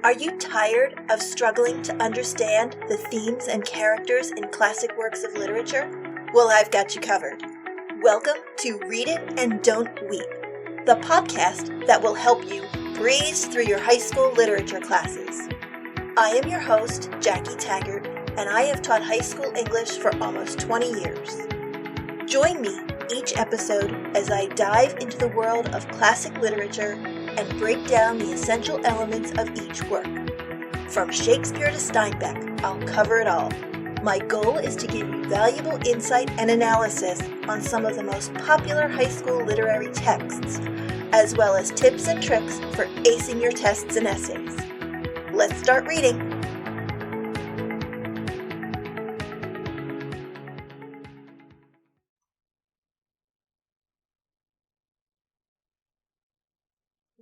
Are you tired of struggling to understand the themes and characters in classic works of literature? Well, I've got you covered. Welcome to Read It and Don't Weep, the podcast that will help you breeze through your high school literature classes. I am your host, Jackie Taggart, and I have taught high school English for almost 20 years. Join me each episode as I dive into the world of classic literature and break down the essential elements of each work. From Shakespeare to Steinbeck, I'll cover it all. My goal is to give you valuable insight and analysis on some of the most popular high school literary texts, as well as tips and tricks for acing your tests and essays. Let's start reading.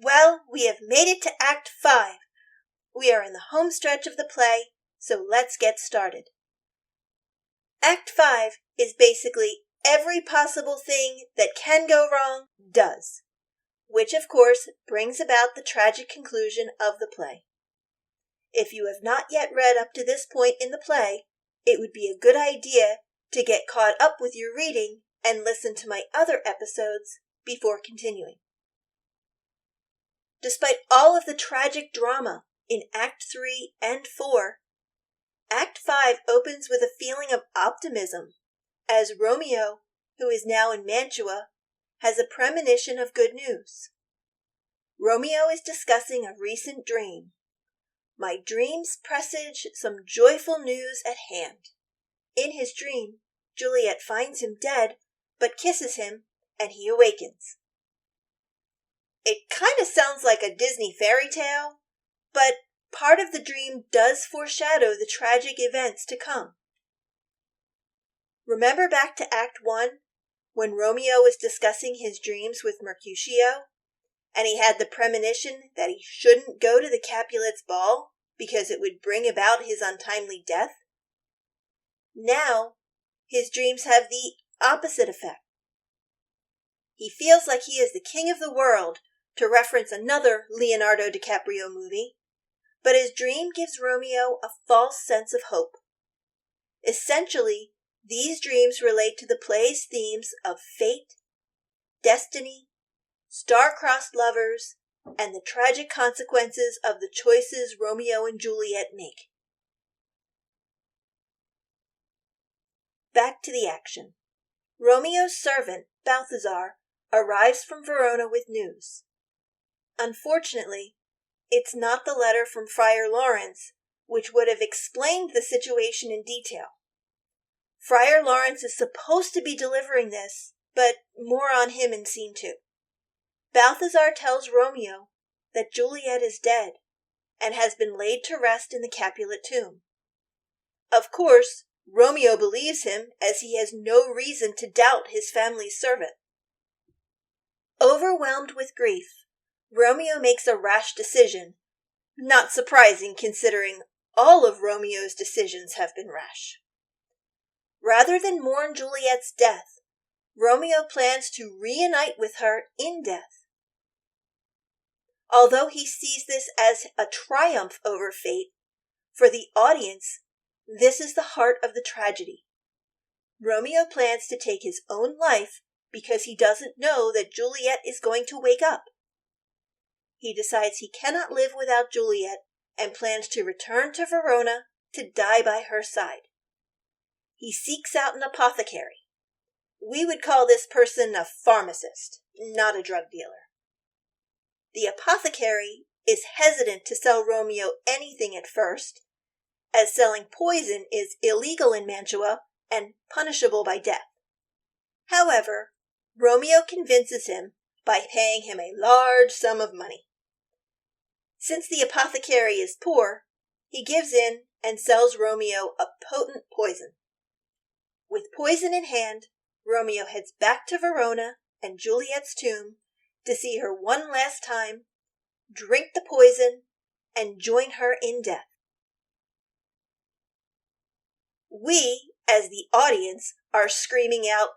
Well, we have made it to Act 5. We are in the home stretch of the play, so let's get started. Act 5 is basically every possible thing that can go wrong does, which of course brings about the tragic conclusion of the play. If you have not yet read up to this point in the play, it would be a good idea to get caught up with your reading and listen to my other episodes before continuing. Despite all of the tragic drama in Act 3 and 4, Act 5 opens with a feeling of optimism, as Romeo, who is now in Mantua, has a premonition of good news. Romeo is discussing a recent dream. My dreams presage some joyful news at hand. In his dream, Juliet finds him dead, but kisses him, and he awakens. It kind of sounds like a Disney fairy tale, but part of the dream does foreshadow the tragic events to come. Remember back to Act 1, when Romeo was discussing his dreams with Mercutio, and he had the premonition that he shouldn't go to the Capulets' ball because it would bring about his untimely death? Now, his dreams have the opposite effect. He feels like he is the king of the world, to reference another Leonardo DiCaprio movie, but his dream gives Romeo a false sense of hope. Essentially, these dreams relate to the play's themes of fate, destiny, star-crossed lovers, and the tragic consequences of the choices Romeo and Juliet make. Back to the action. Romeo's servant, Balthazar, arrives from Verona with news. Unfortunately, it's not the letter from Friar Lawrence, which would have explained the situation in detail. Friar Lawrence is supposed to be delivering this, but more on him in Scene 2. Balthazar tells Romeo that Juliet is dead and has been laid to rest in the Capulet tomb. Of course, Romeo believes him as he has no reason to doubt his family's servant. Overwhelmed with grief, Romeo makes a rash decision, not surprising considering all of Romeo's decisions have been rash. Rather than mourn Juliet's death, Romeo plans to reunite with her in death. Although he sees this as a triumph over fate, for the audience, this is the heart of the tragedy. Romeo plans to take his own life because he doesn't know that Juliet is going to wake up. He decides he cannot live without Juliet and plans to return to Verona to die by her side. He seeks out an apothecary. We would call this person a pharmacist, not a drug dealer. The apothecary is hesitant to sell Romeo anything at first, as selling poison is illegal in Mantua and punishable by death. However, Romeo convinces him by paying him a large sum of money. Since the apothecary is poor, he gives in and sells Romeo a potent poison. With poison in hand, Romeo heads back to Verona and Juliet's tomb to see her one last time, drink the poison, and join her in death. We, as the audience, are screaming out,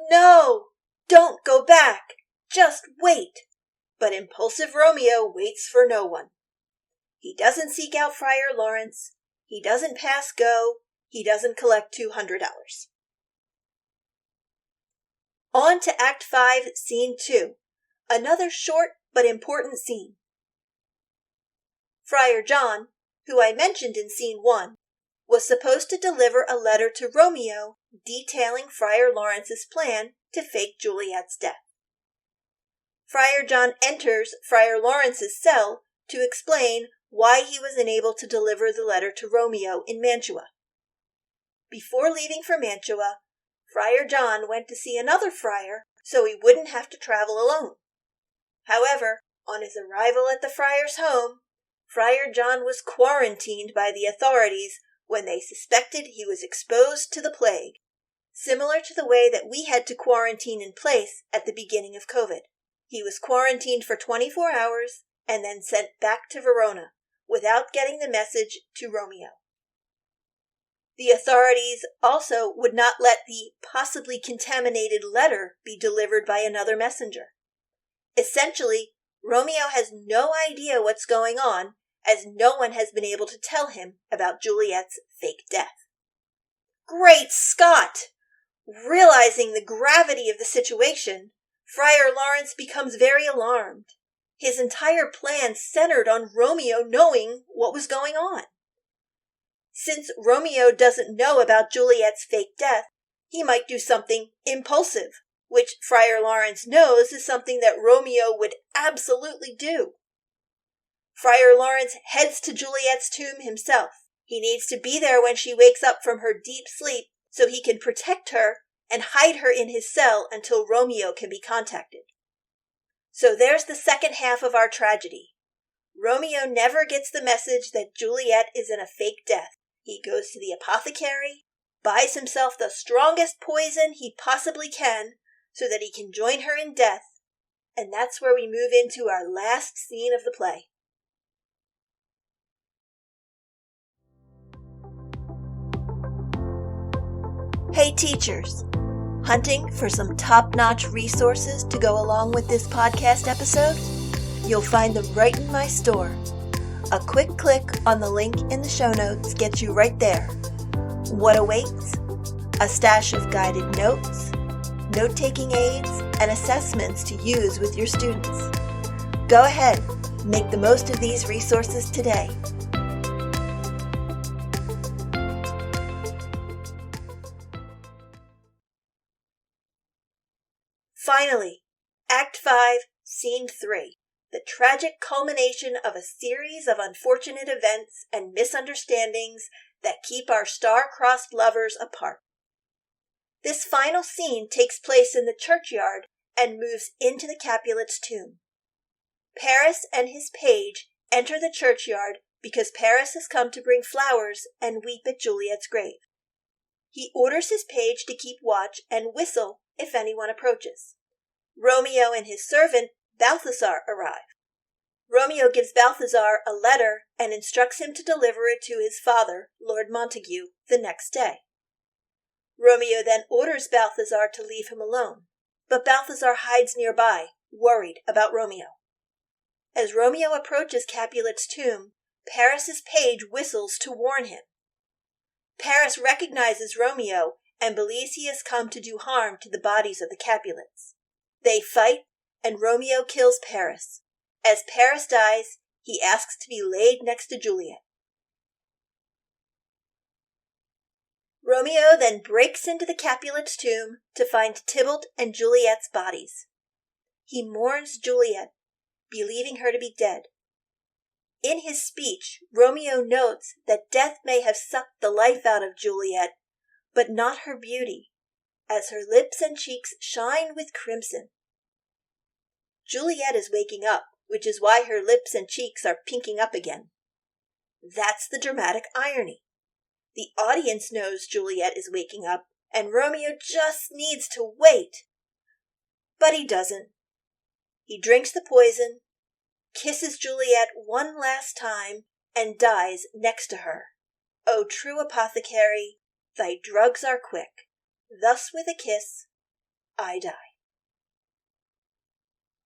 "No! Don't go back! Just wait!" But impulsive Romeo waits for no one. He doesn't seek out Friar Lawrence. He doesn't pass go. He doesn't collect $200. On to Act 5, Scene 2. Another short but important scene. Friar John, who I mentioned in Scene 1, was supposed to deliver a letter to Romeo detailing Friar Lawrence's plan to fake Juliet's death. Friar John enters Friar Lawrence's cell to explain why he was unable to deliver the letter to Romeo in Mantua. Before leaving for Mantua, Friar John went to see another friar so he wouldn't have to travel alone. However, on his arrival at the friar's home, Friar John was quarantined by the authorities when they suspected he was exposed to the plague, similar to the way that we had to quarantine in place at the beginning of COVID. He was quarantined for 24 hours and then sent back to Verona without getting the message to Romeo. The authorities also would not let the possibly contaminated letter be delivered by another messenger. Essentially, Romeo has no idea what's going on, as no one has been able to tell him about Juliet's fake death. Great Scott! Realizing the gravity of the situation, Friar Lawrence becomes very alarmed. His entire plan centered on Romeo knowing what was going on. Since Romeo doesn't know about Juliet's fake death, he might do something impulsive, which Friar Lawrence knows is something that Romeo would absolutely do. Friar Lawrence heads to Juliet's tomb himself. He needs to be there when she wakes up from her deep sleep so he can protect her and hide her in his cell until Romeo can be contacted. So there's the second half of our tragedy. Romeo never gets the message that Juliet is in a fake death. He goes to the apothecary, buys himself the strongest poison he possibly can so that he can join her in death, and that's where we move into our last scene of the play. Hey teachers, hunting for some top-notch resources to go along with this podcast episode? You'll find them right in my store. A quick click on the link in the show notes gets you right there. What awaits? A stash of guided notes, note-taking aids, and assessments to use with your students. Go ahead, make the most of these resources today. Finally, Act 5, Scene 3. The tragic culmination of a series of unfortunate events and misunderstandings that keep our star-crossed lovers apart. This final scene takes place in the churchyard and moves into the Capulet's tomb. Paris and his page enter the churchyard because Paris has come to bring flowers and weep at Juliet's grave. He orders his page to keep watch and whistle if anyone approaches. Romeo and his servant Balthazar arrive. Romeo gives Balthazar a letter and instructs him to deliver it to his father, Lord Montague, the next day. Romeo then orders Balthazar to leave him alone, but Balthazar hides nearby, worried about Romeo. As Romeo approaches Capulet's tomb, Paris's page whistles to warn him. Paris recognizes Romeo and believes he has come to do harm to the bodies of the Capulets. They fight, and Romeo kills Paris. As Paris dies, he asks to be laid next to Juliet. Romeo then breaks into the Capulet's tomb to find Tybalt and Juliet's bodies. He mourns Juliet, believing her to be dead. In his speech, Romeo notes that death may have sucked the life out of Juliet, but not her beauty, as her lips and cheeks shine with crimson. Juliet is waking up, which is why her lips and cheeks are pinking up again. That's the dramatic irony. The audience knows Juliet is waking up, and Romeo just needs to wait. But he doesn't. He drinks the poison, kisses Juliet one last time, and dies next to her. O true apothecary, thy drugs are quick. Thus with a kiss, I die.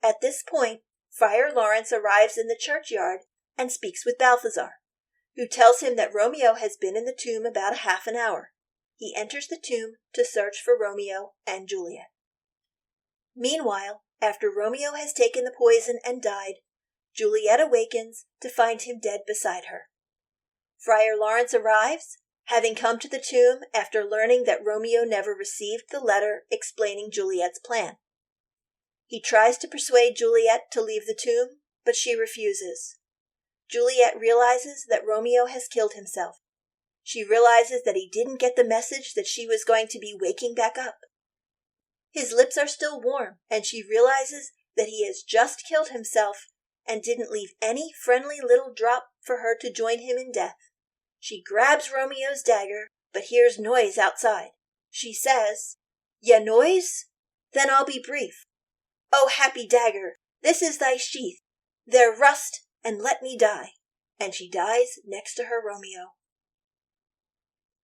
At this point, Friar Lawrence arrives in the churchyard and speaks with Balthazar, who tells him that Romeo has been in the tomb about a half an hour. He enters the tomb to search for Romeo and Juliet. Meanwhile, after Romeo has taken the poison and died, Juliet awakens to find him dead beside her. Friar Lawrence arrives, having come to the tomb after learning that Romeo never received the letter explaining Juliet's plan. He tries to persuade Juliet to leave the tomb, but she refuses. Juliet realizes that Romeo has killed himself. She realizes that he didn't get the message that she was going to be waking back up. His lips are still warm, and she realizes that he has just killed himself and didn't leave any friendly little drop for her to join him in death. She grabs Romeo's dagger, but hears noise outside. She says, "Ya noise? Then I'll be brief. O happy dagger, this is thy sheath. There rust, and let me die." And she dies next to her Romeo.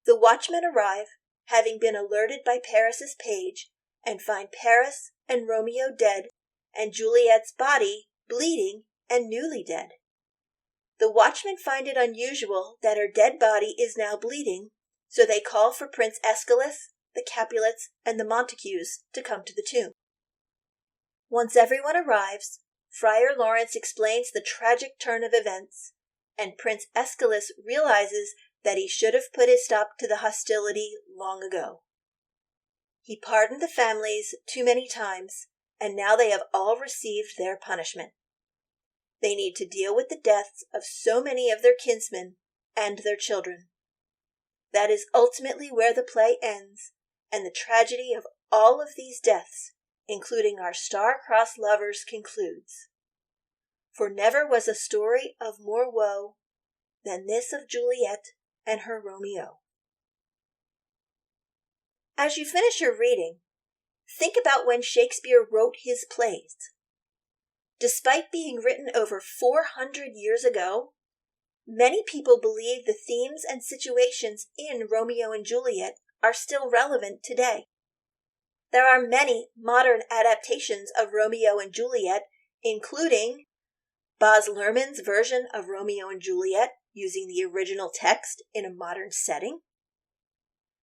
The watchmen arrive, having been alerted by Paris's page, and find Paris and Romeo dead, and Juliet's body bleeding and newly dead. The watchmen find it unusual that her dead body is now bleeding, so they call for Prince Aeschylus, the Capulets, and the Montagues to come to the tomb. Once everyone arrives, Friar Lawrence explains the tragic turn of events, and Prince Aeschylus realizes that he should have put a stop to the hostility long ago. He pardoned the families too many times, and now they have all received their punishment. They need to deal with the deaths of so many of their kinsmen and their children. That is ultimately where the play ends, and the tragedy of all of these deaths, including our star-crossed lovers, concludes. For never was a story of more woe than this of Juliet and her Romeo. As you finish your reading, think about when Shakespeare wrote his plays. Despite being written over 400 years ago, many people believe the themes and situations in Romeo and Juliet are still relevant today. There are many modern adaptations of Romeo and Juliet, including Baz Luhrmann's version of Romeo and Juliet using the original text in a modern setting,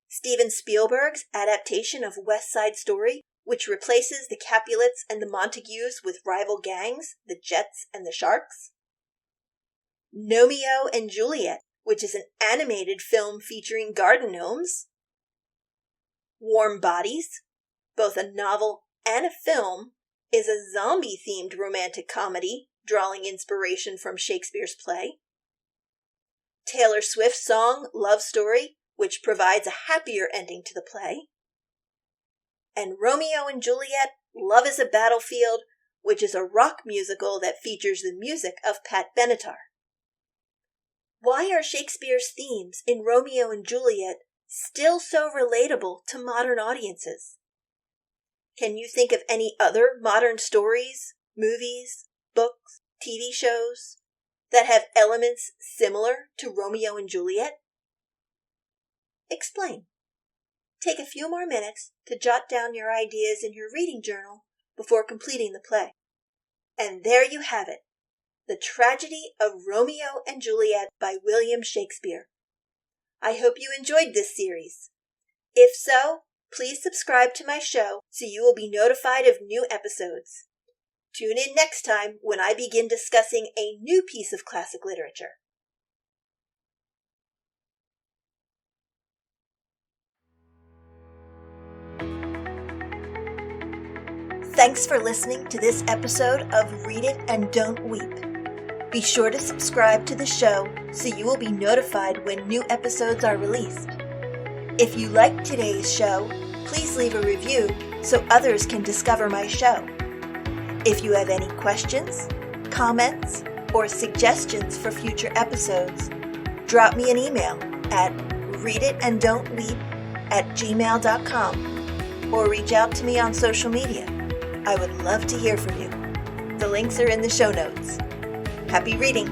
Steven Spielberg's adaptation of West Side Story, which replaces the Capulets and the Montagues with rival gangs, the Jets and the Sharks, Romeo and Juliet, which is an animated film featuring garden gnomes, Warm Bodies, both a novel and a film, is a zombie-themed romantic comedy drawing inspiration from Shakespeare's play, Taylor Swift's song Love Story, which provides a happier ending to the play, and Romeo and Juliet, Love is a Battlefield, which is a rock musical that features the music of Pat Benatar. Why are Shakespeare's themes in Romeo and Juliet still so relatable to modern audiences? Can you think of any other modern stories, movies, books, TV shows that have elements similar to Romeo and Juliet? Explain. Take a few more minutes to jot down your ideas in your reading journal before completing the play. And there you have it, The Tragedy of Romeo and Juliet by William Shakespeare. I hope you enjoyed this series. If so, please subscribe to my show so you will be notified of new episodes. Tune in next time when I begin discussing a new piece of classic literature. Thanks for listening to this episode of Read It and Don't Weep. Be sure to subscribe to the show so you will be notified when new episodes are released. If you liked today's show, please leave a review so others can discover my show. If you have any questions, comments, or suggestions for future episodes, drop me an email at readitandon'tweep@gmail.com or reach out to me on social media. I would love to hear from you. The links are in the show notes. Happy reading!